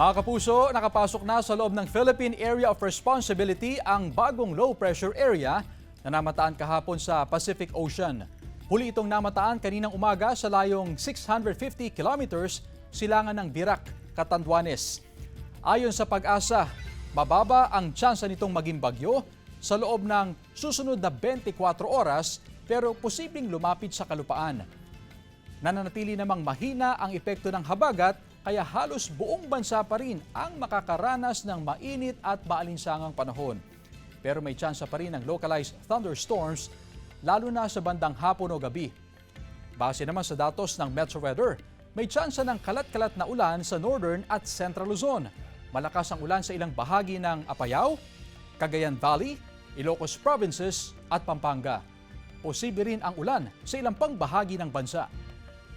Mga kapuso, nakapasok na sa loob ng Philippine Area of Responsibility ang bagong low pressure area na namataan kahapon sa Pacific Ocean. Huli itong namataan kaninang umaga sa layong 650 kilometers silangan ng Virac, Catanduanes. Ayon sa Pag-asa, mababa ang tsansa nitong maging bagyo sa loob ng susunod na 24 oras pero posibleng lumapit sa kalupaan. Nananatili namang mahina ang epekto ng habagat kaya halos buong bansa pa rin ang makakaranas ng mainit at maalinsangang panahon. Pero may tsansa pa rin ng localized thunderstorms lalo na sa bandang hapon o gabi. Base naman sa datos ng Metro Weather, may tsansa ng kalat-kalat na ulan sa Northern at Central Luzon. Malakas ang ulan sa ilang bahagi ng Apayao, Cagayan Valley, Ilocos Provinces at Pampanga. Posible rin ang ulan sa ilang pang bahagi ng bansa.